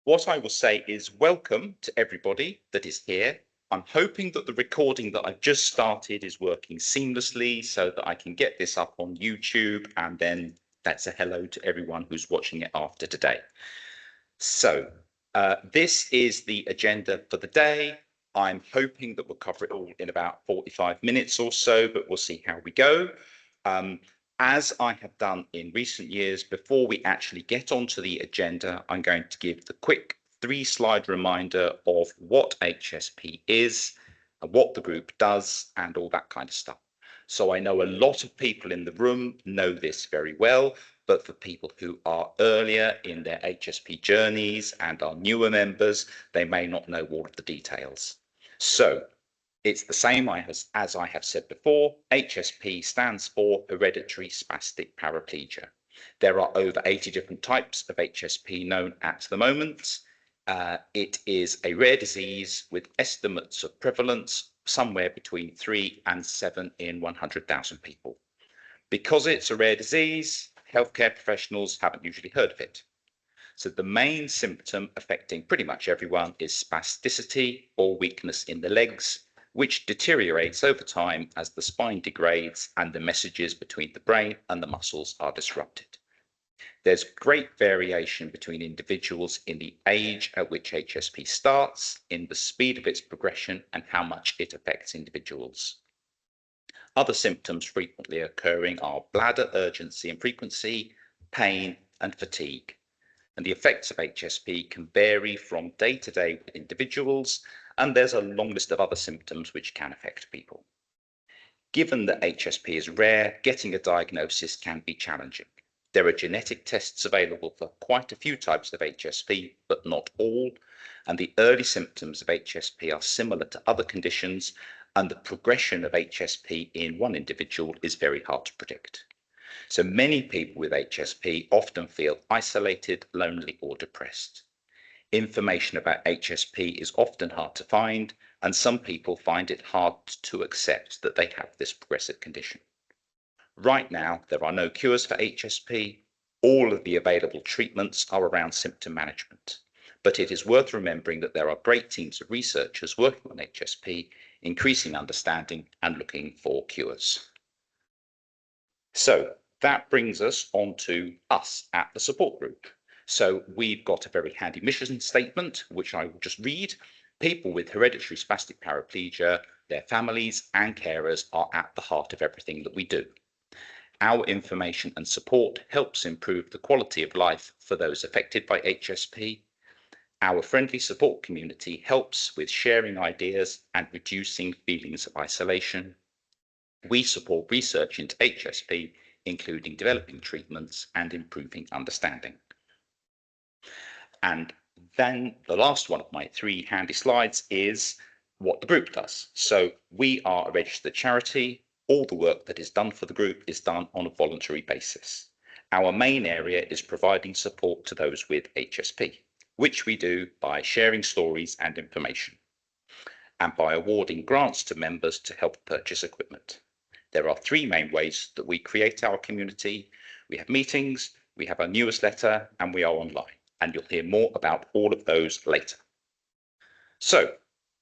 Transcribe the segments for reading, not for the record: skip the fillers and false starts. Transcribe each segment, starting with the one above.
What I will say is welcome to everybody that is here. I'm hoping that the recording that I've just started is working seamlessly so that I can get this up on YouTube, and then that's a hello to everyone who's watching it after today. So this is the agenda for the day. I'm hoping that we'll cover it all in about 45 minutes or so, but we'll see how we go. As I have done in recent years, before we actually get onto the agenda, I'm going to give the quick 3-slide reminder of what HSP is, and what the group does, and all that kind of stuff. So I know a lot of people in the room know this very well, but for people who are earlier in their HSP journeys and are newer members, they may not know all of the details. So it's the same as I have said before. HSP stands for hereditary spastic paraplegia. There are over 80 different types of HSP known at the moment. It is a rare disease with estimates of prevalence somewhere between 3 and 7 in 100,000 people. Because it's a rare disease, healthcare professionals haven't usually heard of it. So the main symptom affecting pretty much everyone is spasticity or weakness in the legs, which deteriorates over time as the spine degrades and the messages between the brain and the muscles are disrupted. There's great variation between individuals in the age at which HSP starts, in the speed of its progression, and how much it affects individuals. Other symptoms frequently occurring are bladder urgency and frequency, pain, and fatigue. And the effects of HSP can vary from day to day with individuals, and there's a long list of other symptoms which can affect people. Given that HSP is rare, getting a diagnosis can be challenging. There are genetic tests available for quite a few types of HSP, but not all, and the early symptoms of HSP are similar to other conditions, and the progression of HSP in one individual is very hard to predict. So many people with HSP often feel isolated, lonely, or depressed. Information about HSP is often hard to find, and some people find it hard to accept that they have this progressive condition. Right now, there are no cures for HSP. All of the available treatments are around symptom management. But it is worth remembering that there are great teams of researchers working on HSP, increasing understanding and looking for cures. So that brings us on to us at the support group. So we've got a very handy mission statement, which I will just read. People with hereditary spastic paraplegia, their families and carers are at the heart of everything that we do. Our information and support helps improve the quality of life for those affected by HSP. Our friendly support community helps with sharing ideas and reducing feelings of isolation. We support research into HSP, including developing treatments and improving understanding. And then the last one of my 3 handy slides is what the group does. So we are a registered charity. All the work that is done for the group is done on a voluntary basis. Our main area is providing support to those with HSP, which we do by sharing stories and information, and by awarding grants to members to help purchase equipment. There are 3 main ways that we create our community. We have meetings, we have our newsletter, and we are online. And you'll hear more about all of those later. So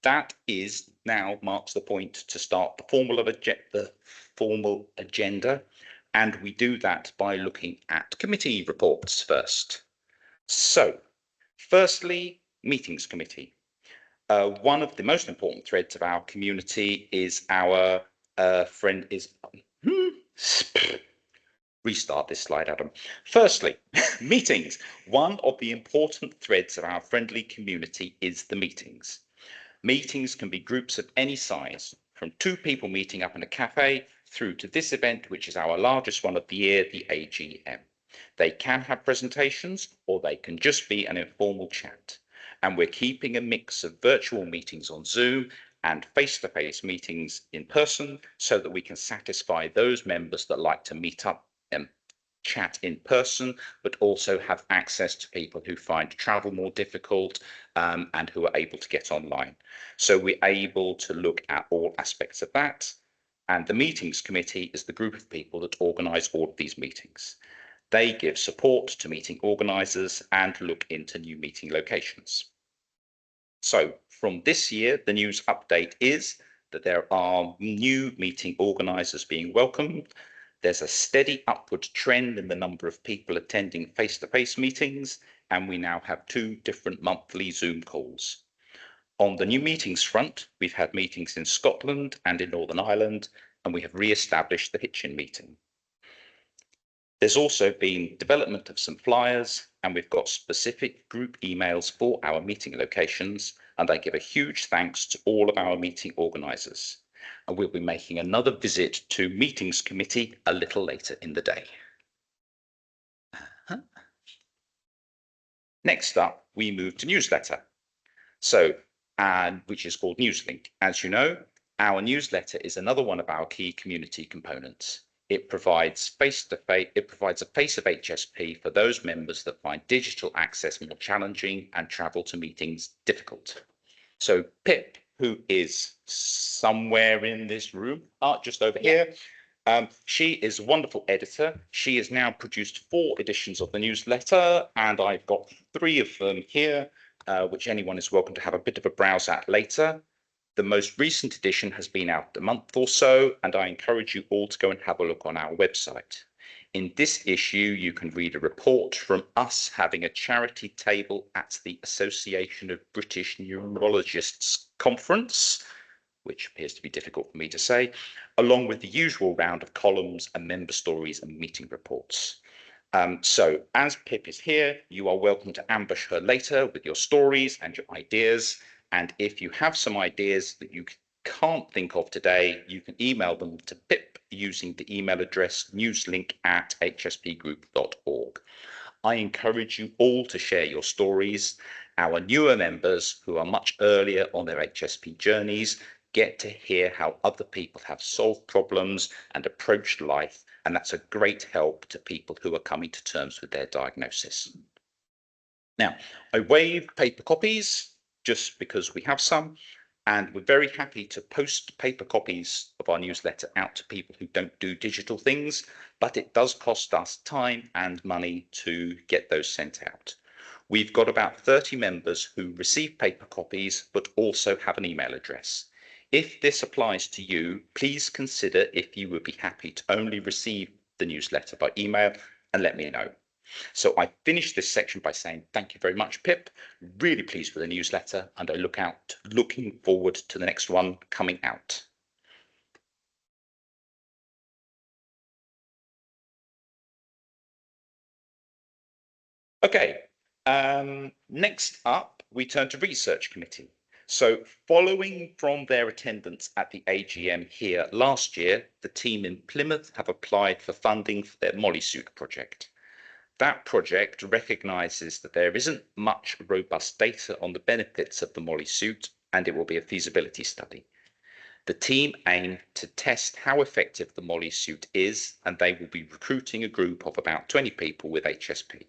that is now marks the point to start the formal agenda. And we do that by looking at committee reports first. So firstly, meetings committee. One of the most important threads of our community is our restart this slide, Adam. Firstly, meetings. One of the important threads of our friendly community is the meetings. Meetings can be groups of any size, from 2 people meeting up in a cafe through to this event, which is our largest one of the year, the AGM. They can have presentations, or they can just be an informal chat. And we're keeping a mix of virtual meetings on Zoom and face-to-face meetings in person, so that we can satisfy those members that like to meet up and chat in person, but also have access to people who find travel more difficult and who are able to get online. So we're able to look at all aspects of that. And the meetings committee is the group of people that organise all of these meetings. They give support to meeting organisers and look into new meeting locations. So from this year, the news update is that there are new meeting organisers being welcomed. There's a steady upward trend in the number of people attending face-to-face meetings, and we now have 2 different monthly Zoom calls. On the new meetings front, we've had meetings in Scotland and in Northern Ireland, and we have re-established the Hitchin meeting. There's also been development of some flyers, and we've got specific group emails for our meeting locations, and I give a huge thanks to all of our meeting organisers. And we'll be making another visit to meetings committee a little later in the day. Next up, we move to newsletter. Which is called Newslink. As you know, our newsletter is another one of our key community components. It provides a face of HSP for those members that find digital access more challenging and travel to meetings difficult. So Pip, who is somewhere in this room, just over here, she is a wonderful editor. She has now produced 4 editions of the newsletter, and I've got 3 of them here, which anyone is welcome to have a bit of a browse at later. The most recent edition has been out a month or so, and I encourage you all to go and have a look on our website. In this issue, you can read a report from us having a charity table at the Association of British Neurologists Conference, which appears to be difficult for me to say, along with the usual round of columns and member stories and meeting reports. So as Pip is here, you are welcome to ambush her later with your stories and your ideas. And if you have some ideas that you can't think of today, you can email them to Pip using the email address newslink@hspgroup.org. I encourage you all to share your stories. Our newer members who are much earlier on their HSP journeys get to hear how other people have solved problems and approached life, and that's a great help to people who are coming to terms with their diagnosis. Now, I waive paper copies just because we have some, and we're very happy to post paper copies of our newsletter out to people who don't do digital things, but it does cost us time and money to get those sent out. We've got about 30 members who receive paper copies, but also have an email address. If this applies to you, please consider if you would be happy to only receive the newsletter by email and let me know. So I finished this section by saying thank you very much, Pip. Really pleased with the newsletter, and I looking forward to the next one coming out. Okay, next up, we turn to Research Committee. So following from their attendance at the AGM here last year, the team in Plymouth have applied for funding for their mollii suit project. That project recognises that there isn't much robust data on the benefits of the mollii suit, and it will be a feasibility study. The team aim to test how effective the mollii suit is, and they will be recruiting a group of about 20 people with HSP.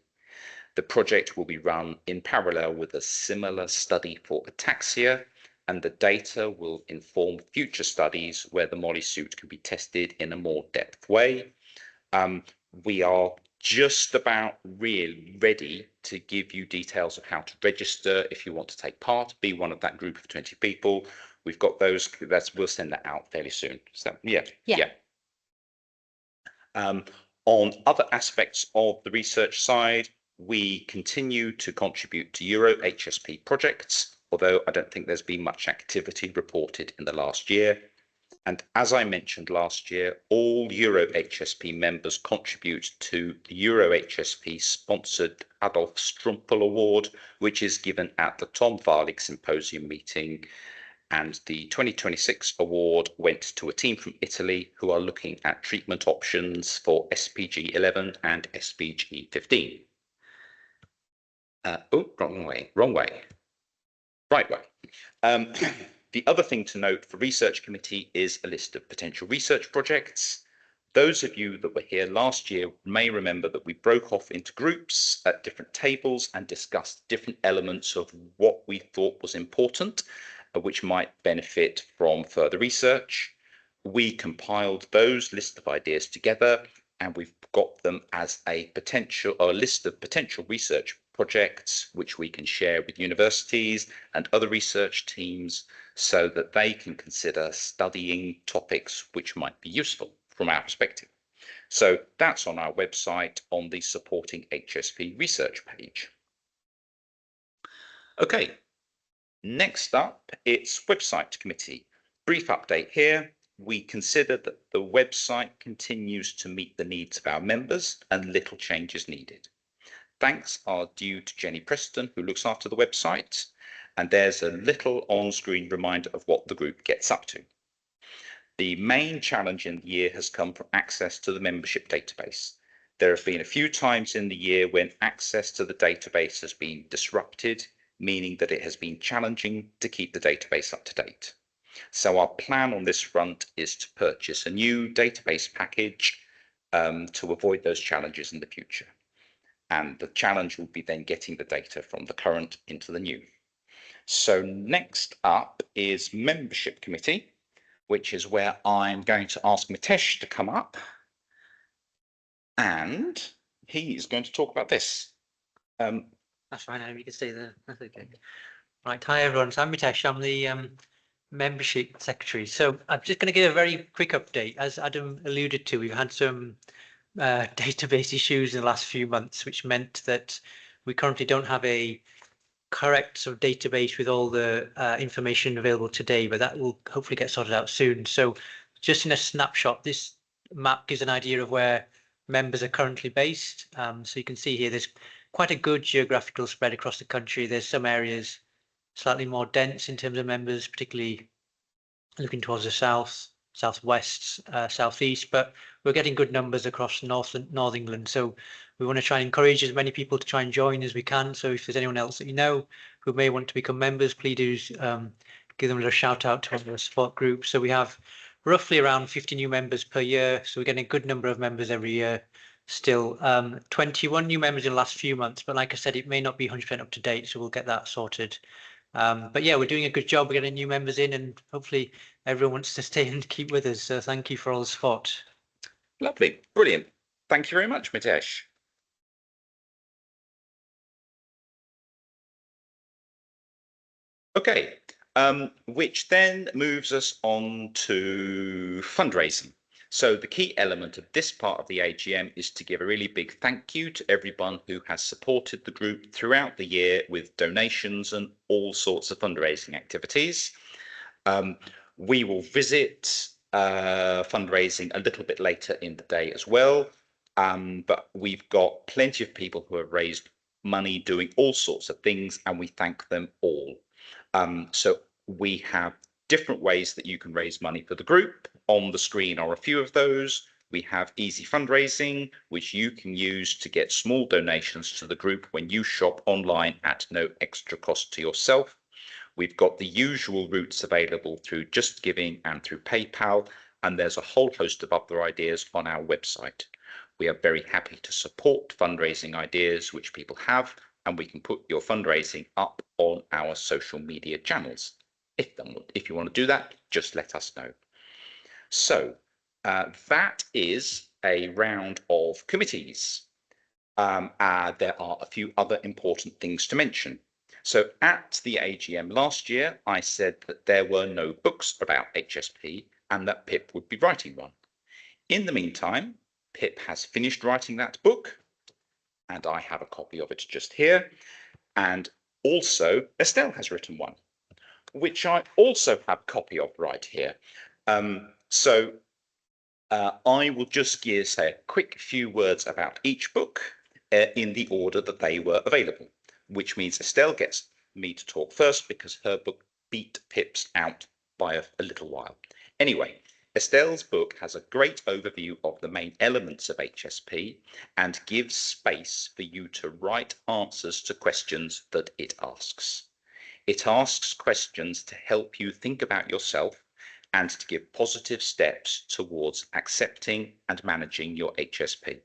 The project will be run in parallel with a similar study for ataxia, and the data will inform future studies where the mollii suit can be tested in a more depth way. We are just about really ready to give you details of how to register if you want to take part, be one of that group of 20 people. We've got those, we'll send that out fairly soon. So yeah. On other aspects of the research side, we continue to contribute to Euro HSP projects, although I don't think there's been much activity reported in the last year. And as I mentioned last year, all Euro HSP members contribute to the Euro HSP sponsored Adolf Strumpel Award, which is given at the Tom Varlig Symposium meeting. And the 2026 award went to a team from Italy who are looking at treatment options for SPG 11 and SPG 15. Wrong way. Right way. The other thing to note for Research Committee is a list of potential research projects. Those of you that were here last year may remember that we broke off into groups at different tables and discussed different elements of what we thought was important, which might benefit from further research. We compiled those list of ideas together, and we've got them as a potential or a list of potential research projects which we can share with universities and other research teams so that they can consider studying topics which might be useful from our perspective. So that's on our website on the Supporting HSP Research page. Okay, next up, it's website committee. Brief update here. We consider that the website continues to meet the needs of our members and little change is needed. Thanks are due to Jenny Preston, who looks after the website, and there's a little on-screen reminder of what the group gets up to. The main challenge in the year has come from access to the membership database. There have been a few times in the year when access to the database has been disrupted, meaning that it has been challenging to keep the database up to date. So our plan on this front is to purchase a new database package to avoid those challenges in the future. And the challenge will be then getting the data from the current into the new. So next up is membership committee, which is where I'm going to ask Mitesh to come up. And he is going to talk about this. That's fine, you can stay there. That's okay. Right, hi everyone. So I'm Mitesh. I'm the membership secretary. So I'm just going to give a very quick update. As Adam alluded to, we've had some database issues in the last few months, which meant that we currently don't have a correct sort of database with all the information available today, but that will hopefully get sorted out soon. So just in a snapshot, this map gives an idea of where members are currently based. So you can see here there's quite a good geographical spread across the country. There's some areas slightly more dense in terms of members, particularly looking towards the south, southwest, southeast, but we're getting good numbers across North England. So we want to try and encourage as many people to try and join as we can. So if there's anyone else that you know who may want to become members, please do give them a little shout out to our support group. So we have roughly around 50 new members per year. So we're getting a good number of members every year. Still 21 new members in the last few months, but like I said, it may not be 100% up to date, so we'll get that sorted. But yeah, we're doing a good job. We're getting new members in, and hopefully everyone wants to stay and keep with us. So thank you for all the support. Lovely, brilliant. Thank you very much, Mitesh. Okay, which then moves us on to fundraising. So the key element of this part of the AGM is to give a really big thank you to everyone who has supported the group throughout the year with donations and all sorts of fundraising activities. We will visit fundraising a little bit later in the day as well, but we've got plenty of people who have raised money doing all sorts of things, and we thank them all. So we have different ways that you can raise money for the group. On the screen are a few of those. We have easy fundraising, which you can use to get small donations to the group when you shop online at no extra cost to yourself. We've got the usual routes available through Just Giving and through PayPal, and there's a whole host of other ideas on our website. We are very happy to support fundraising ideas which people have, and we can put your fundraising up on our social media channels. If you want to do that, just let us know. So that is a round of committees. There are a few other important things to mention. So at the AGM last year, I said that there were no books about HSP and that Pip would be writing one. In the meantime, Pip has finished writing that book, and I have a copy of it just here. And also Estelle has written one, which I also have a copy of right here. I will just say a quick few words about each book in the order that they were available, which means Estelle gets me to talk first because her book beat Pip's out by a little while. Anyway, Estelle's book has a great overview of the main elements of HSP and gives space for you to write answers to questions that it asks. It asks questions to help you think about yourself and to give positive steps towards accepting and managing your HSP.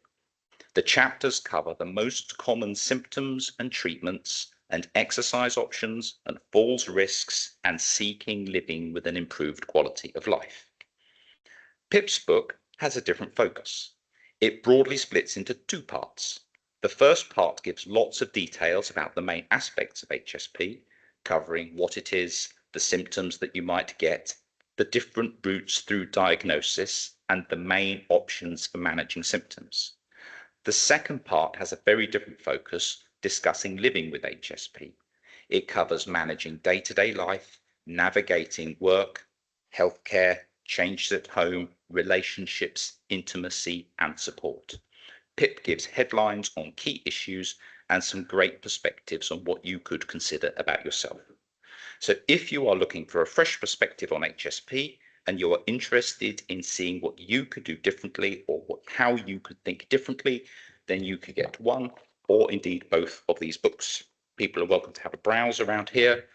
The chapters cover the most common symptoms and treatments and exercise options and falls risks and seeking living with an improved quality of life. Pip's book has a different focus. It broadly splits into two parts. The first part gives lots of details about the main aspects of HSP, covering what it is, the symptoms that you might get, the different routes through diagnosis, and the main options for managing symptoms. The second part has a very different focus, discussing living with HSP. It covers managing day-to-day life, navigating work, healthcare, changes at home, relationships, intimacy, and support. PIP gives headlines on key issues and some great perspectives on what you could consider about yourself. So if you are looking for a fresh perspective on HSP and you are interested in seeing what you could do differently or how you could think differently, then you could get one or indeed both of these books. People are welcome to have a browse around here.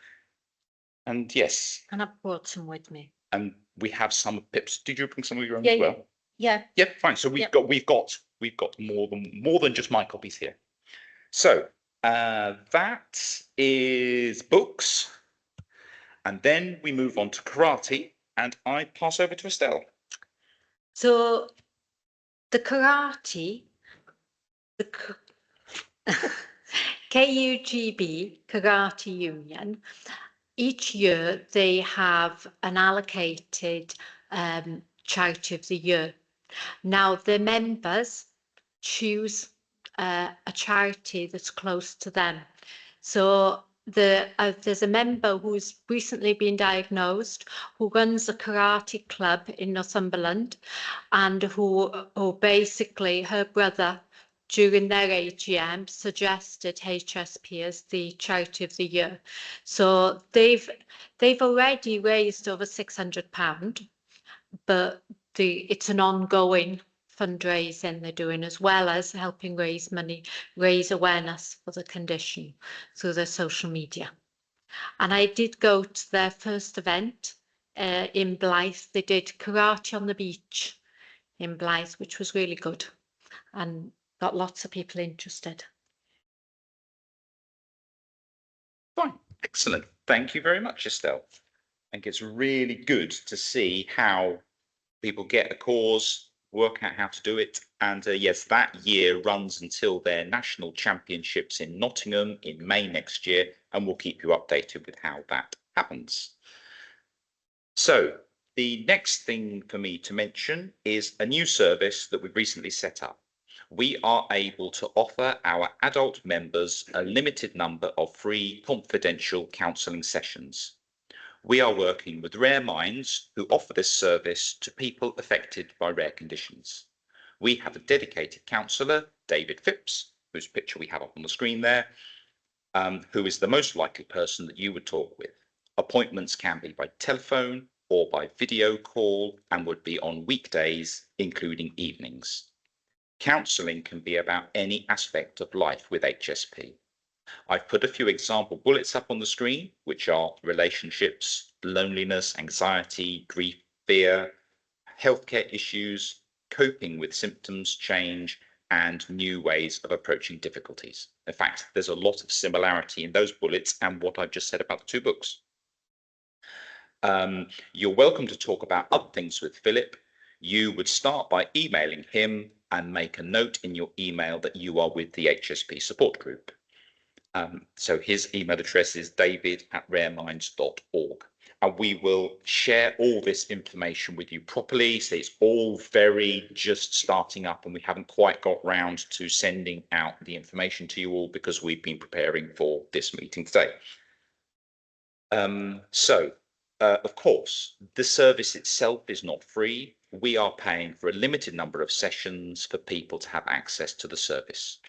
And yes. And I've brought some with me. And we have some of Pip's. Did you bring some of your own Yeah, as well? Yeah. Yeah, fine. So we've got more than just my copies here. So that is books. And then we move on to karate, and I pass over to Estelle. So the karate, the KUGB, Karate Union, each year they have an allocated charity of the year. Now the members choose a charity that's close to them. So there's a member who's recently been diagnosed, who runs a karate club in Northumberland, and who basically her brother during their AGM suggested HSP as the charity of the year. So they've already raised over £600, but it's an ongoing fundraising they're doing, as well as helping raise awareness for the condition through their social media. And I did go to their first event in Blyth. They did karate on the beach in Blyth, which was really good and got lots of people interested. Fine, excellent. Thank you very much, Estelle. I think it's really good to see how people get a cause, work out how to do it. And yes, that year runs until their national championships in Nottingham in May next year, and we'll keep you updated with how that happens. So the next thing for me to mention is a new service that we've recently set up. We are able to offer our adult members a limited number of free confidential counselling sessions. We are working with Rare Minds, who offer this service to people affected by rare conditions. We have a dedicated counsellor, David Phipps, whose picture we have up on the screen there, who is the most likely person that you would talk with. Appointments can be by telephone or by video call and would be on weekdays, including evenings. Counselling can be about any aspect of life with HSP. I've put a few example bullets up on the screen, which are relationships, loneliness, anxiety, grief, fear, healthcare issues, coping with symptoms change, and new ways of approaching difficulties. In fact, there's a lot of similarity in those bullets and what I've just said about the two books. You're welcome to talk about other things with Philip. You would start by emailing him and make a note in your email that you are with the HSP Support Group. So his email address is david@rareminds.org. And we will share all this information with you properly. So it's all very just starting up and we haven't quite got round to sending out the information to you all because we've been preparing for this meeting today. Of course, the service itself is not free. We are paying for a limited number of sessions for people to have access to the service.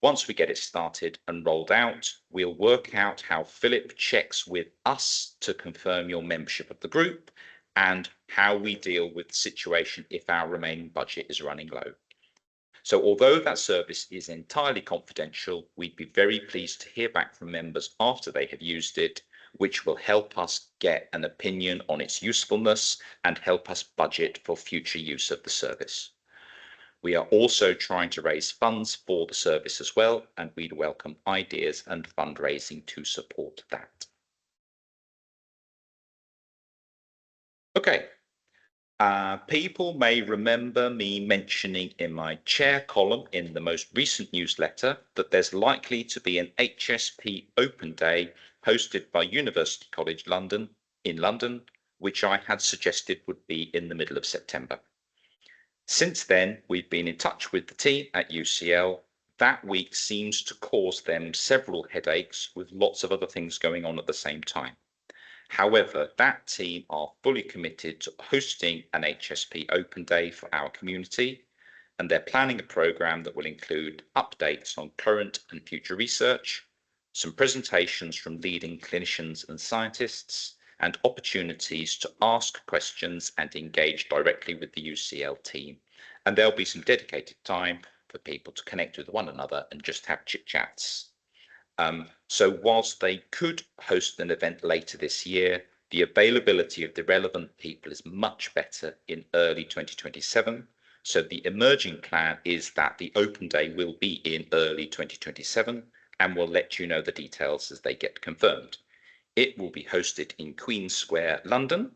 Once we get it started and rolled out, we'll work out how Philip checks with us to confirm your membership of the group and how we deal with the situation if our remaining budget is running low. So although that service is entirely confidential, we'd be very pleased to hear back from members after they have used it, which will help us get an opinion on its usefulness and help us budget for future use of the service. We are also trying to raise funds for the service as well, and we'd welcome ideas and fundraising to support that. Okay, People may remember me mentioning in my chair column in the most recent newsletter that there's likely to be an HSP Open Day hosted by University College London in London, which I had suggested would be in the middle of September. Since then, we've been in touch with the team at UCL. That week seems to cause them several headaches with lots of other things going on at the same time. However, that team are fully committed to hosting an HSP Open Day for our community, and they're planning a programme that will include updates on current and future research, some presentations from leading clinicians and scientists, and opportunities to ask questions and engage directly with the UCL team. And there'll be some dedicated time for people to connect with one another and just have chit chats. So whilst they could host an event later this year, the availability of the relevant people is much better in early 2027. So the emerging plan is that the open day will be in early 2027, and we'll let you know the details as they get confirmed. It will be hosted in Queen Square, London.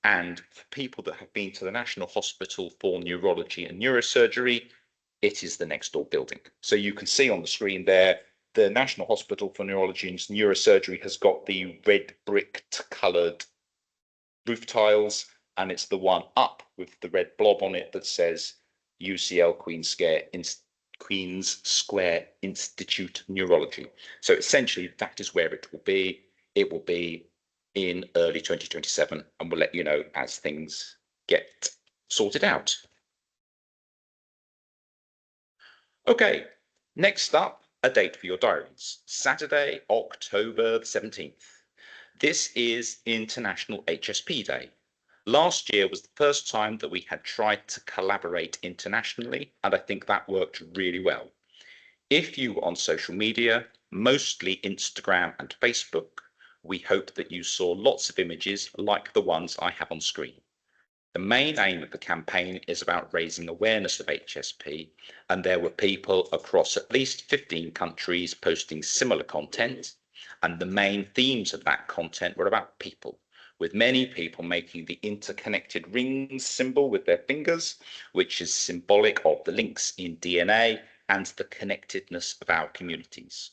And for people that have been to the National Hospital for Neurology and Neurosurgery, it is the next door building. So you can see on the screen there, the National Hospital for Neurology and Neurosurgery has got the red bricked coloured roof tiles, and it's the one up with the red blob on it that says UCL Queen's Square Institute of Neurology. So essentially that is where it will be. It will be in early 2027, and we'll let you know as things get sorted out. Okay, next up, a date for your diaries. Saturday, October the 17th. This is International HSP Day. Last year was the first time that we had tried to collaborate internationally, and I think that worked really well. If you were on social media, mostly Instagram and Facebook, we hope that you saw lots of images like the ones I have on screen. The main aim of the campaign is about raising awareness of HSP, and there were people across at least 15 countries posting similar content, and the main themes of that content were about people, with many people making the interconnected rings symbol with their fingers, which is symbolic of the links in DNA and the connectedness of our communities.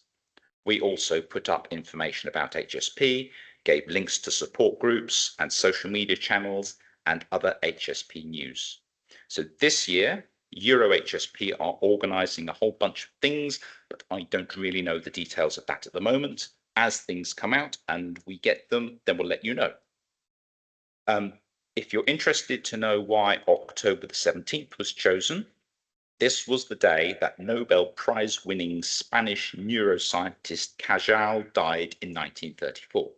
We also put up information about HSP, gave links to support groups and social media channels, and other HSP news. So this year, EuroHSP are organising a whole bunch of things, but I don't really know the details of that at the moment. As things come out and we get them, then we'll let you know. If you're interested to know why October the 17th was chosen, this was the day that Nobel Prize winning Spanish neuroscientist Cajal died in 1934.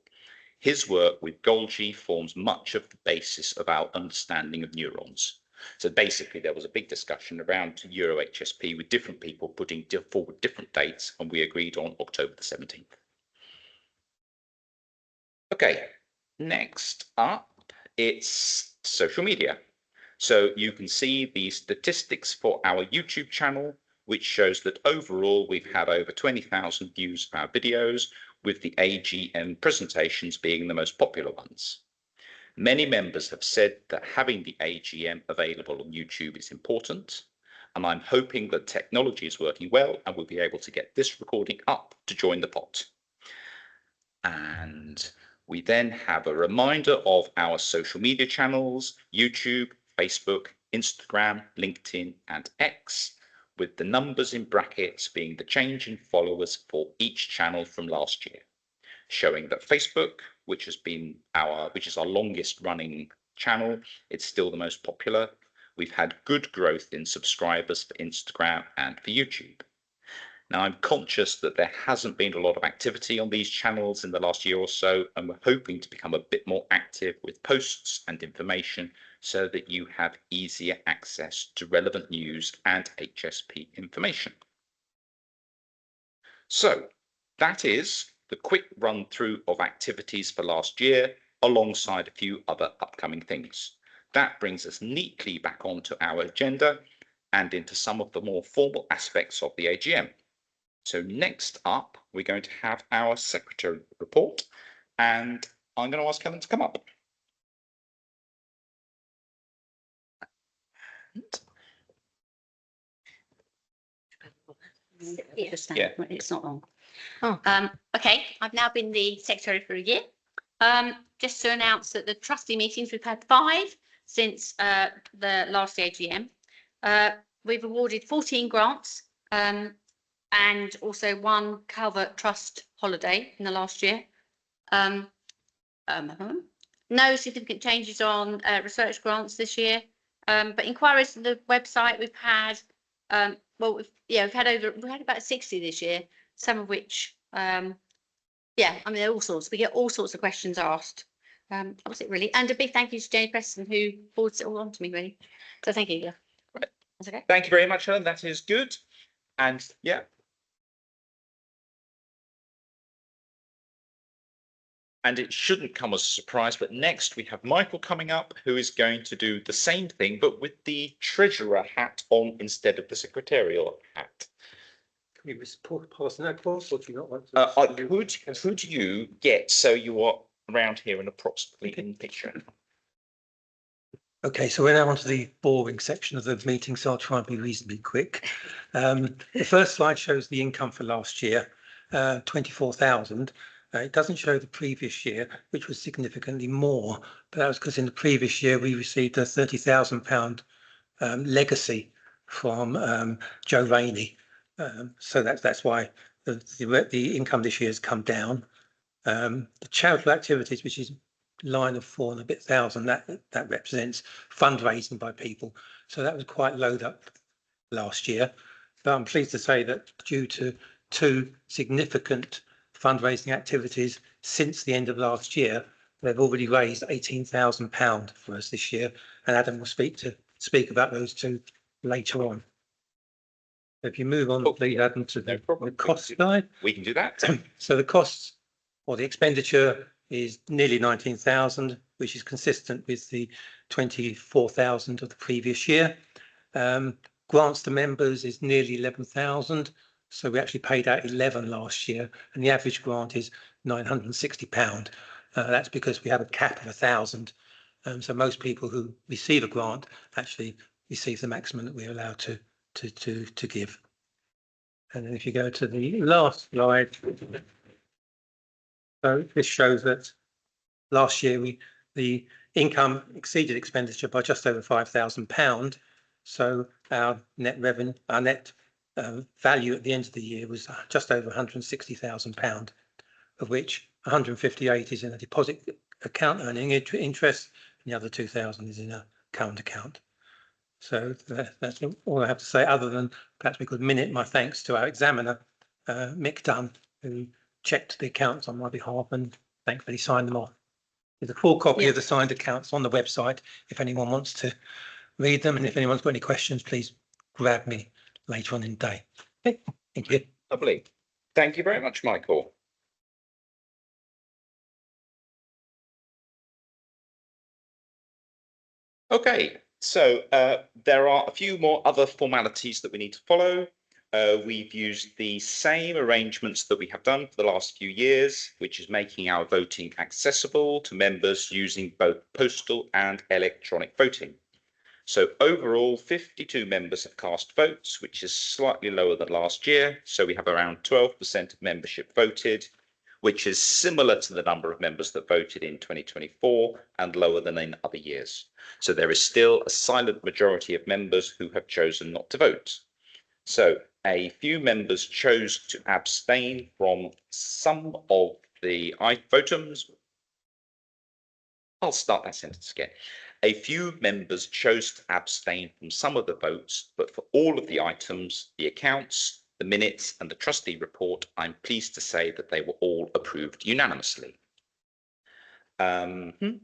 His work with Golgi forms much of the basis of our understanding of neurons. So basically, there was a big discussion around EuroHSP with different people putting forward different dates, and we agreed on October the 17th. Okay, next up, it's social media. So you can see the statistics for our YouTube channel, which shows that overall we've had over 20,000 views of our videos, with the AGM presentations being the most popular ones. Many members have said that having the AGM available on YouTube is important, and I'm hoping that technology is working well and we'll be able to get this recording up to join the pot. And we then have a reminder of our social media channels: YouTube, Facebook, Instagram, LinkedIn, and X, with the numbers in brackets being the change in followers for each channel from last year, showing that Facebook, which is our longest running channel, it's still the most popular. We've had good growth in subscribers for Instagram and for YouTube. Now, I'm conscious that there hasn't been a lot of activity on these channels in the last year or so, and we're hoping to become a bit more active with posts and information so that you have easier access to relevant news and HSP information. So that is the quick run through of activities for last year, alongside a few other upcoming things. That brings us neatly back onto our agenda and into some of the more formal aspects of the AGM. So next up, we're going to have our secretary report, and I'm going to ask Helen to come up. Yeah. It's not long. Oh. Okay, I've now been the secretary for a year. Just to announce that the trustee meetings, we've had 5 since the last AGM. We've awarded 14 grants and also 1 Calvert Trust holiday in the last year. No significant changes on research grants this year, but inquiries to the website we've had. Well, we've had about 60 this year, some of which, yeah, I mean, all sorts. We get all sorts of questions asked. That was it really. And a big thank you to Jane Preston, who forwards it all on to me, really. So thank you. Yeah. Right. That's okay. Thank you very much, Helen. That is good. And yeah. And it shouldn't come as a surprise, but next we have Michael coming up, who is going to do the same thing, but with the treasurer hat on instead of the secretarial hat. Can you pass that course, or do you not want to? Could you get so you are around here and approximately in picture? Okay, so we're now onto the boring section of the meeting, so I'll try and be reasonably quick. The first slide shows the income for last year, 24,000. It doesn't show the previous year, which was significantly more, but that was because in the previous year we received a £30,000 legacy from Joe Rainey. So that's why the income this year has come down. The charitable activities, which is line of 4 and a bit thousand, that represents fundraising by people. So that was quite low up last year. But I'm pleased to say that due to 2 significant fundraising activities since the end of last year, they've already raised £18,000 for us this year, and Adam will speak about those 2 later on. If you move on, please, Adam, to the cost slide. We can do that. So the costs or the expenditure is nearly 19,000, which is consistent with the 24,000 of the previous year. Grants to members is nearly 11,000. So we actually paid out 11 last year, and the average grant is £960. That's because we have a cap of 1,000. So most people who receive a grant actually receive the maximum that we're allowed to give. And then if you go to the last slide, so this shows that last year the income exceeded expenditure by just over £5,000. So our net revenue, our net value at the end of the year was just over £160,000, of which 158 is in a deposit account earning interest, and the other 2,000 is in a current account. So that's all I have to say, other than perhaps we could minute my thanks to our examiner, Mick Dunn, who checked the accounts on my behalf and thankfully signed them off. There's a full copy of the signed accounts on the website if anyone wants to read them, and if anyone's got any questions, please grab me later on in the day. Okay, thank you. Lovely. Thank you very much, Michael. Okay, so there are a few more other formalities that we need to follow. We've used the same arrangements that we have done for the last few years, which is making our voting accessible to members using both postal and electronic voting. So overall, 52 members have cast votes, which is slightly lower than last year. So we have around 12% of membership voted, which is similar to the number of members that voted in 2024 and lower than in other years. So there is still a silent majority of members who have chosen not to vote. So a few members chose to abstain from some of the items. I'll start that sentence again. A few members chose to abstain from some of the votes, but for all of the items, the accounts, the minutes and the trustee report, I'm pleased to say that they were all approved unanimously. The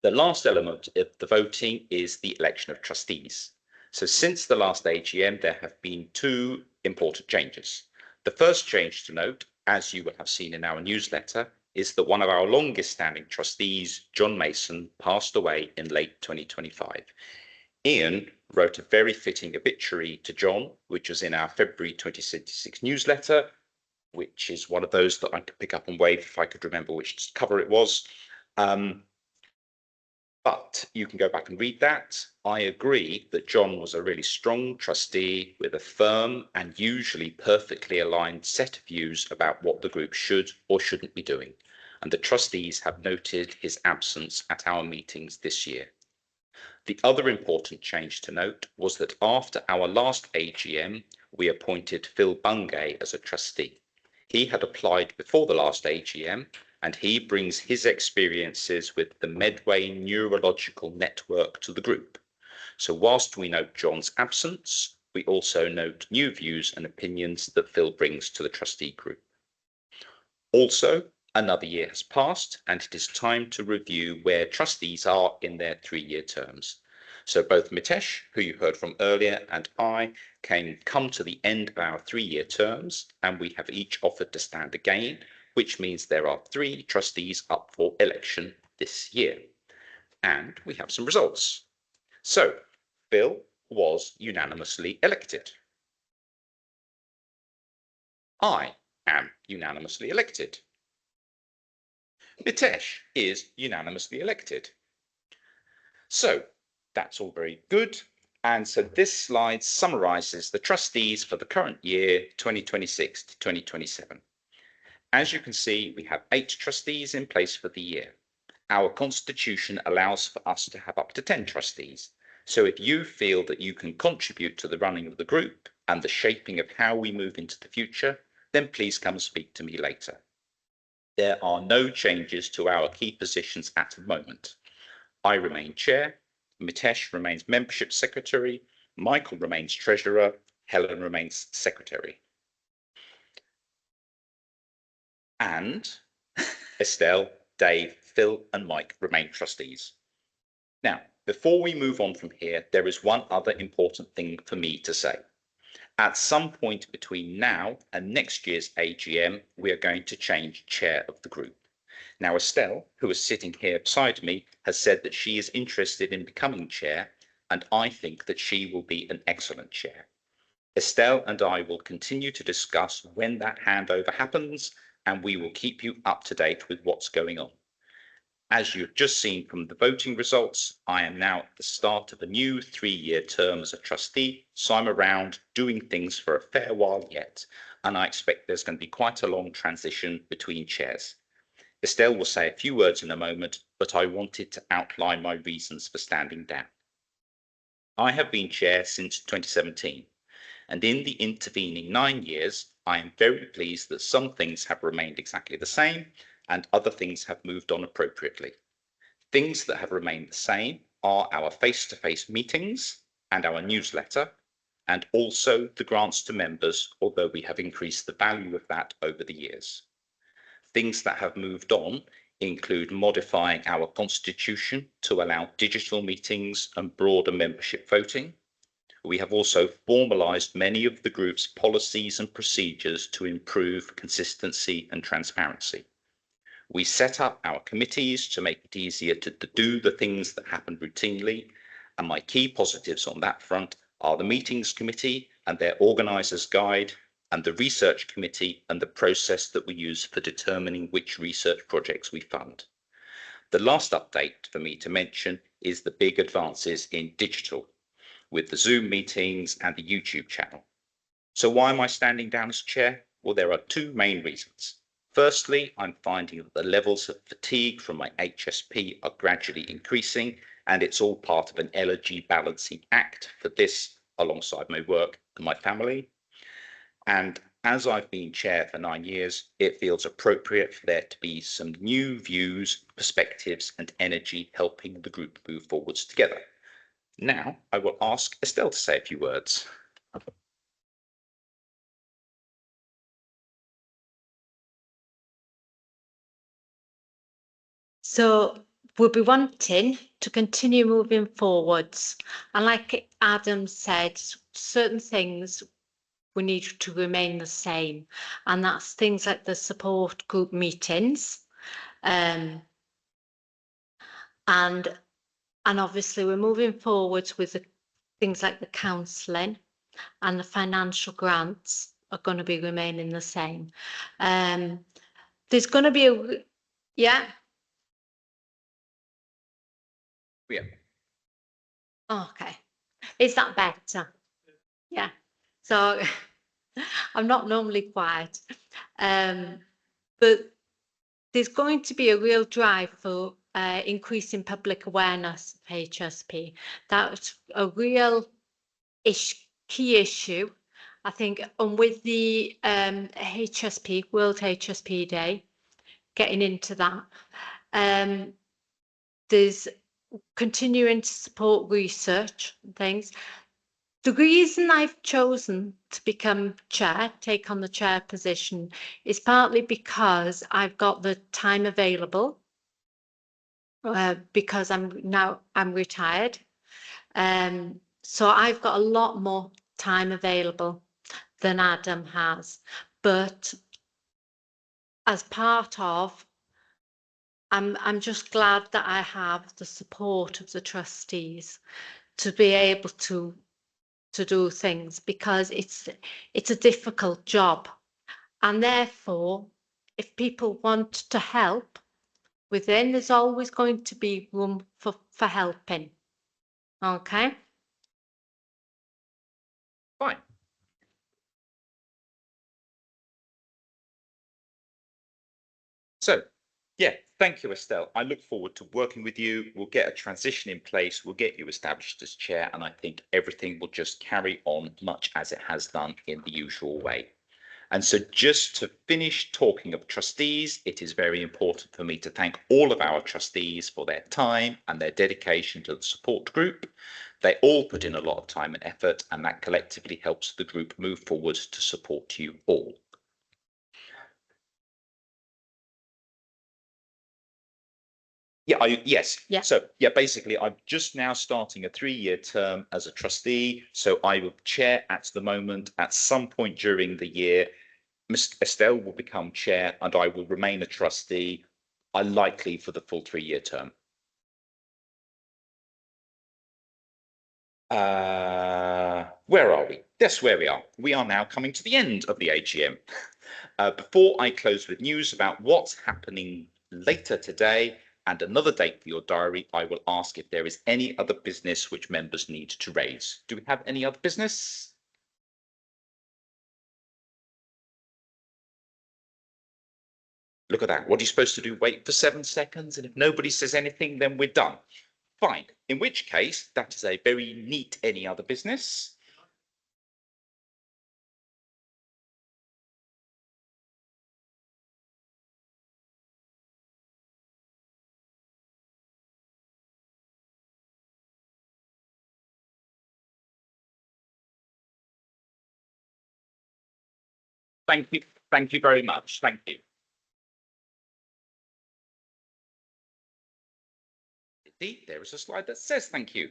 last element of the voting is the election of trustees. So since the last AGM, there have been 2 important changes. The first change to note, as you will have seen in our newsletter, is that one of our longest standing trustees, John Mason, passed away in late 2025. Ian wrote a very fitting obituary to John, which was in our February 2026 newsletter, which is one of those that I could pick up and wave if I could remember which cover it was. But But you can go back and read that. I agree that John was a really strong trustee with a firm and usually perfectly aligned set of views about what the group should or shouldn't be doing. And the trustees have noted his absence at our meetings this year. The other important change to note was that after our last AGM, we appointed Phil Bungay as a trustee. He had applied before the last AGM, and he brings his experiences with the Medway Neurological Network to the group. So whilst we note John's absence, we also note new views and opinions that Phil brings to the trustee group. Also, another year has passed, and it is time to review where trustees are in their 3-year terms. So both Mitesh, who you heard from earlier, and I come to the end of our 3-year terms, and we have each offered to stand again, which means there are 3 trustees up for election this year. And we have some results. So Phil was unanimously elected. I am unanimously elected. Mitesh is unanimously elected. So that's all very good. And so this slide summarises the trustees for the current year, 2026 to 2027. As you can see, we have 8 trustees in place for the year. Our constitution allows for us to have up to 10 trustees. So if you feel that you can contribute to the running of the group and the shaping of how we move into the future, then please come and speak to me later. There are no changes to our key positions at the moment. I remain chair, Mitesh remains membership secretary, Michael remains treasurer, Helen remains secretary. And Estelle, Dave, Phil and Mike remain trustees. Now, before we move on from here, there is one other important thing for me to say. At some point between now and next year's AGM, we are going to change chair of the group. Now, Estelle, who is sitting here beside me, has said that she is interested in becoming chair, and I think that she will be an excellent chair. Estelle and I will continue to discuss when that handover happens, and we will keep you up to date with what's going on. As you've just seen from the voting results, I am now at the start of a new 3-year term as a trustee, so I'm around doing things for a fair while yet, and I expect there's going to be quite a long transition between chairs. Estelle will say a few words in a moment, but I wanted to outline my reasons for standing down. I have been chair since 2017, and in the intervening 9 years, I am very pleased that some things have remained exactly the same and other things have moved on appropriately. Things that have remained the same are our face-to-face meetings and our newsletter, and also the grants to members, although we have increased the value of that over the years. Things that have moved on include modifying our constitution to allow digital meetings and broader membership voting. We have also formalised many of the group's policies and procedures to improve consistency and transparency. We set up our committees to make it easier to do the things that happen routinely, and my key positives on that front are the meetings committee and their organisers guide, and the research committee and the process that we use for determining which research projects we fund. The last update for me to mention is the big advances in digital, with the Zoom meetings and the YouTube channel. So why am I standing down as chair? Well, there are 2 main reasons. Firstly, I'm finding that the levels of fatigue from my HSP are gradually increasing, and it's all part of an energy balancing act for this alongside my work and my family. And as I've been chair for 9 years, it feels appropriate for there to be some new views, perspectives and energy helping the group move forwards together. Now I will ask Estelle to say a few words. So we'll be wanting to continue moving forwards. And like Adam said, certain things we need to remain the same. And that's things like the support group meetings. And obviously we're moving forwards with the things like the counselling and the financial grants are going to be remaining the same. There's going to be Yeah. Okay. Is that better? Yeah. So I'm not normally quiet. But there's going to be a real drive for increasing public awareness of HSP. That's a real key issue, I think, and with the HSP, World HSP Day, getting into that, there's continuing to support research and things. The reason I've chosen to become chair, take on the chair position, is partly because I've got the time available, because I'm retired. So I've got a lot more time available than Adam has. But as part of, I'm just glad that I have the support of the trustees to be able to do things, because it's a difficult job, and therefore if people want to help within, there's always going to be room for helping. Okay. Fine. So, yeah, thank you, Estelle. I look forward to working with you. We'll get a transition in place. We'll get you established as chair, and I think everything will just carry on much as it has done in the usual way. And so just to finish talking of trustees, it is very important for me to thank all of our trustees for their time and their dedication to the support group. They all put in a lot of time and effort, and that collectively helps the group move forward to support you all. Yeah, yes. Yeah. So yeah, basically, I'm just now starting a 3-year term as a trustee. So I will chair at the moment. At some point during the year, Ms. Estelle will become chair, and I will remain a trustee, likely for the full 3-year term. Where are we? That's where we are. We are now coming to the end of the AGM. Before I close with news about what's happening later today and another date for your diary, I will ask if there is any other business which members need to raise. Do we have any other business? Look at that. What are you supposed to do? Wait for 7 seconds, and if nobody says anything, then we're done. Fine. In which case, that is a very neat any other business. Thank you. Thank you very much. Thank you. Indeed, there is a slide that says thank you.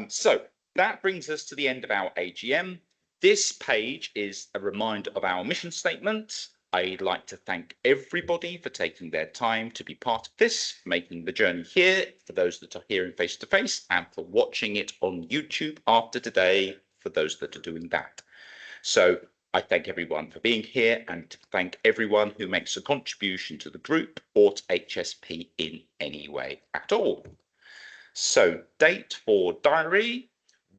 So that brings us to the end of our AGM. This page is a reminder of our mission statement. I'd like to thank everybody for taking their time to be part of this, making the journey here, for those that are hearing face to face, and for watching it on YouTube after today, for those that are doing that. So I thank everyone for being here, and to thank everyone who makes a contribution to the group or to HSP in any way at all. So date for diary,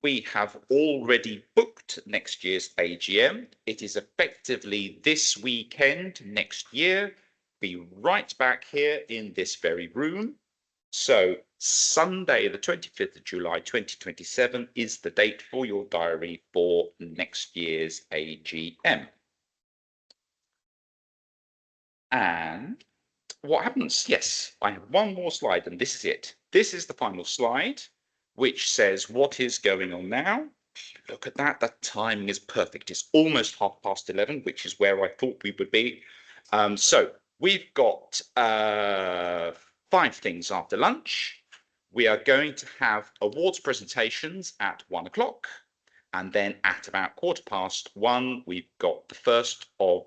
we have already booked next year's AGM. It is effectively this weekend next year. Be right back here in this very room. So Sunday, the 25th of July, 2027 is the date for your diary for next year's AGM. And what happens? Yes, I have one more slide, and this is it. This is the final slide, which says what is going on now. Look at that. The timing is perfect. It's almost 11:30, which is where I thought we would be. So we've got 5 things after lunch. We are going to have awards presentations at 1 o'clock. And then at about 1:15, we've got the first of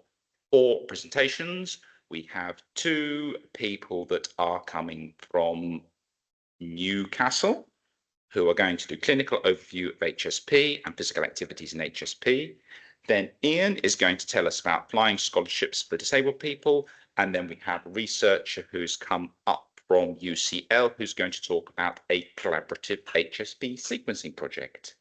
4 presentations. We have 2 people that are coming from Newcastle who are going to do clinical overview of HSP and physical activities in HSP. Then Ian is going to tell us about flying scholarships for disabled people. And then we have a researcher who's come up from UCL, who's going to talk about a collaborative HSP sequencing project.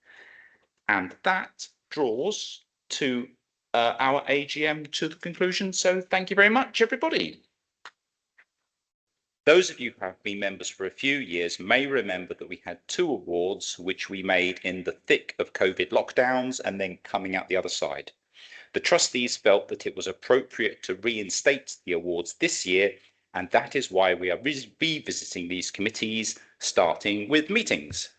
And that draws to our AGM to the conclusion. So thank you very much, everybody. Those of you who have been members for a few years may remember that we had 2 awards which we made in the thick of COVID lockdowns and then coming out the other side. The trustees felt that it was appropriate to reinstate the awards this year, and that is why we are revisiting these committees, starting with meetings.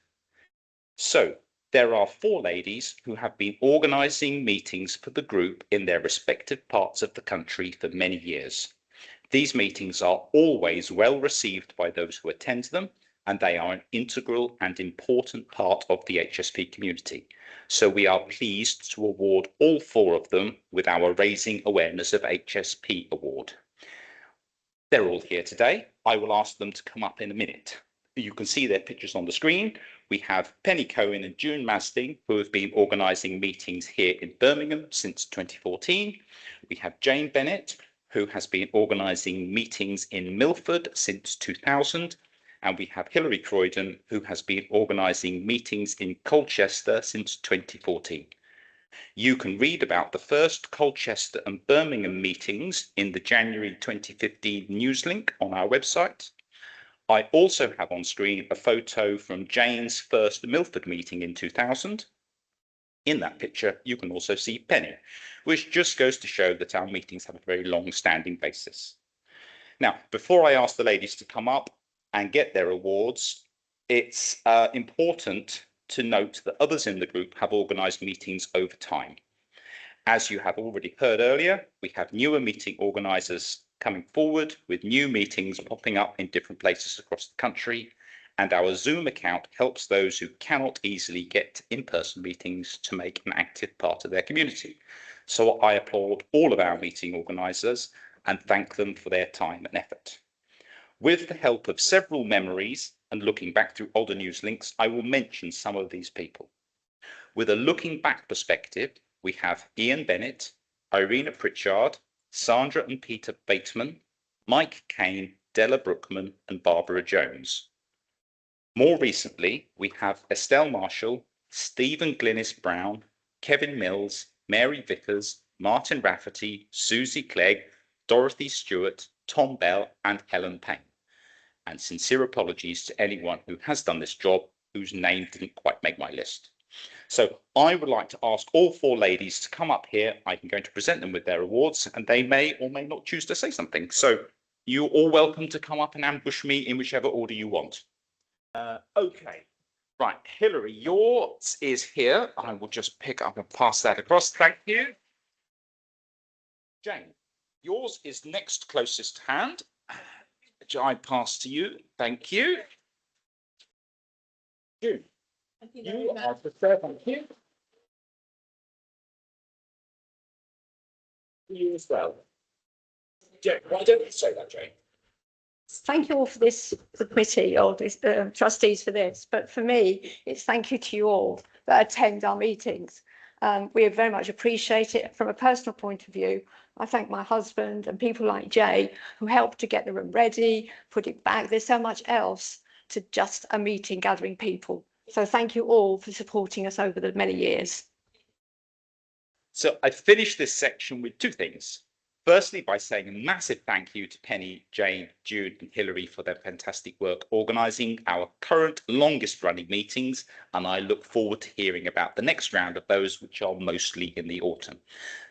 So there are 4 ladies who have been organising meetings for the group in their respective parts of the country for many years. These meetings are always well received by those who attend them, and they are an integral and important part of the HSP community. So we are pleased to award all 4 of them with our Raising Awareness of HSP award. They're all here today. I will ask them to come up in a minute. You can see their pictures on the screen. We have Penny Cohen and June Masting, who have been organising meetings here in Birmingham since 2014. We have Jane Bennett, who has been organising meetings in Milford since 2000. And we have Hilary Croydon, who has been organising meetings in Colchester since 2014. You can read about the first Colchester and Birmingham meetings in the January 2015 news link on our website. I also have on screen a photo from Jane's first Milford meeting in 2000. In that picture, you can also see Penny, which just goes to show that our meetings have a very long-standing basis. Now, before I ask the ladies to come up and get their awards, it's important to note that others in the group have organised meetings over time. As you have already heard earlier, we have newer meeting organisers coming forward with new meetings popping up in different places across the country, and our Zoom account helps those who cannot easily get in-person meetings to make an active part of their community. So I applaud all of our meeting organisers and thank them for their time and effort. With the help of several memories and looking back through older news links, I will mention some of these people. With a looking back perspective, we have Ian Bennett, Irina Pritchard, Sandra and Peter Bateman, Mike Kane, Della Brookman and Barbara Jones. More recently, we have Estelle Marshall, Stephen Glynis Brown, Kevin Mills, Mary Vickers, Martin Rafferty, Susie Clegg, Dorothy Stewart, Tom Bell and Helen Payne. And sincere apologies to anyone who has done this job whose name didn't quite make my list. So I would like to ask all 4 ladies to come up here. I'm going to present them with their awards and they may or may not choose to say something. So you're all welcome to come up and ambush me in whichever order you want. Okay, right, Hilary, yours is here. I will just pick up and pass that across. Thank you. Jane, yours is next closest hand, which I pass to you. Thank you. June, you are prepared. Thank you. You as well. Jane, why don't you say that, Jane? Thank you all for this, the committee or this, trustees for this, but for me, it's thank you to you all that attend our meetings. We very much appreciate it. From a personal point of view, I thank my husband and people like Jay who helped to get the room ready, put it back. There's so much else to just a meeting gathering people. So thank you all for supporting us over the many years. So I finished this section with 2 things. Firstly, by saying a massive thank you to Penny, Jane, Jude and Hilary for their fantastic work organising our current longest running meetings, and I look forward to hearing about the next round of those, which are mostly in the autumn.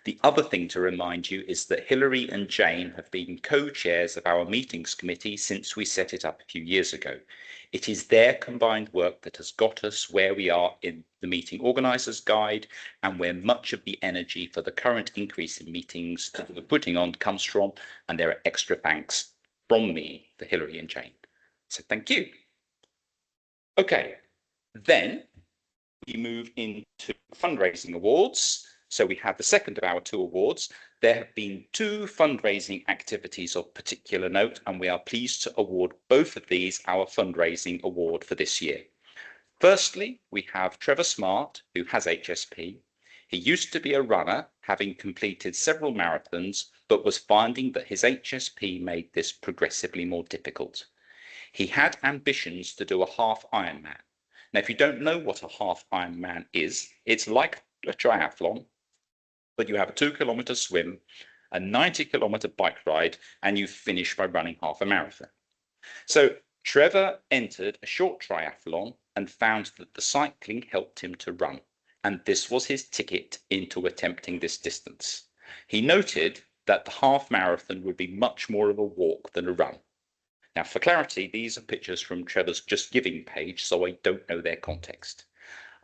The other thing to remind you is that Hilary and Jane have been co-chairs of our meetings committee since we set it up a few years ago. It is their combined work that has got us where we are in the Meeting Organisers Guide and where much of the energy for the current increase in meetings that we're putting on comes from, and there are extra thanks from me for Hilary and Jane. So thank you. Okay, then we move into fundraising awards. So we have the second of our 2 awards. There have been 2 fundraising activities of particular note, and we are pleased to award both of these our fundraising award for this year. Firstly, we have Trevor Smart, who has HSP. He used to be a runner, having completed several marathons, but was finding that his HSP made this progressively more difficult. He had ambitions to do a half Ironman. Now, if you don't know what a half Ironman is, it's like a triathlon, but you have a 2-kilometre swim, a 90-kilometre bike ride, and you finish by running half a marathon. So Trevor entered a short triathlon and found that the cycling helped him to run, and this was his ticket into attempting this distance. He noted that the half marathon would be much more of a walk than a run. Now, for clarity, these are pictures from Trevor's Just Giving page, so I don't know their context.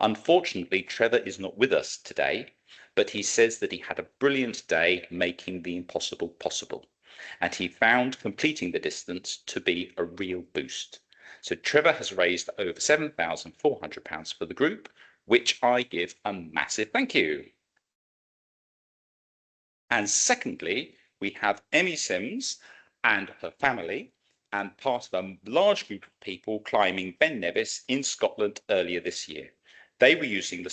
Unfortunately, Trevor is not with us today, but he says that he had a brilliant day making the impossible possible, and he found completing the distance to be a real boost. So Trevor has raised over £7,400 for the group, which I give a massive thank you. And secondly, we have Emmy Sims and her family, and part of a large group of people climbing Ben Nevis in Scotland earlier this year. They were using the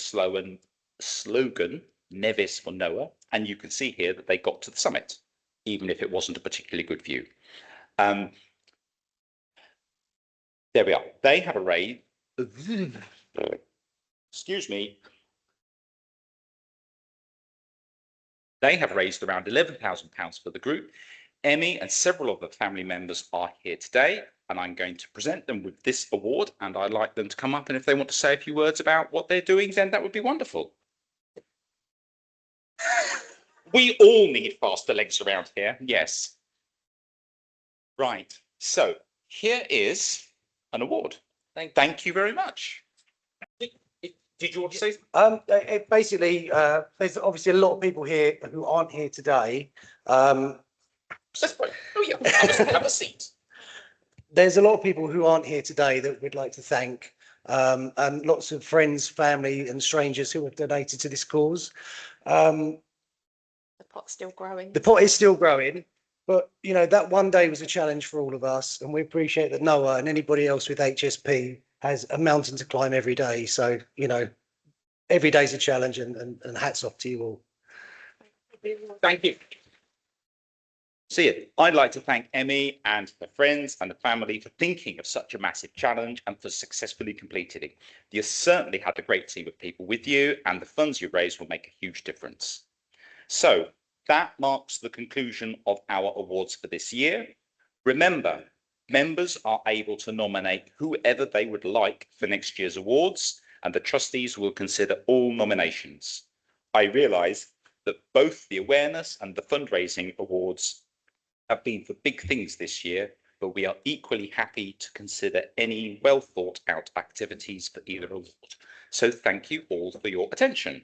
slogan Nevis for Noah, and you can see here that they got to the summit, even if it wasn't a particularly good view. There we are. They have a raise. Excuse me. They have raised around £11,000 for the group. Emmy and several of the family members are here today, and I'm going to present them with this award, and I'd like them to come up, and if they want to say a few words about what they're doing, then that would be wonderful. We all need faster legs around here, yes. Right, so here is an award. Thank you very much. Did you want to say something? Basically, there's obviously a lot of people here who aren't here today. Oh yeah, have a seat. There's a lot of people who aren't here today that we'd like to thank, and lots of friends, family and strangers who have donated to this cause. The pot's still growing. The pot is still growing, but you know, that one day was a challenge for all of us, and we appreciate that Noah and anybody else with HSP has a mountain to climb every day. So, you know, every day's a challenge, and hats off to you all. Thank you. See it. I'd like to thank Emmy and her friends and the family for thinking of such a massive challenge and for successfully completing it. You certainly had a great team of people with you, and the funds you raised will make a huge difference. So that marks the conclusion of our awards for this year. Remember, members are able to nominate whoever they would like for next year's awards, and the trustees will consider all nominations. I realise that both the awareness and the fundraising awards have been for big things this year, but we are equally happy to consider any well thought out activities for either award. So thank you all for your attention.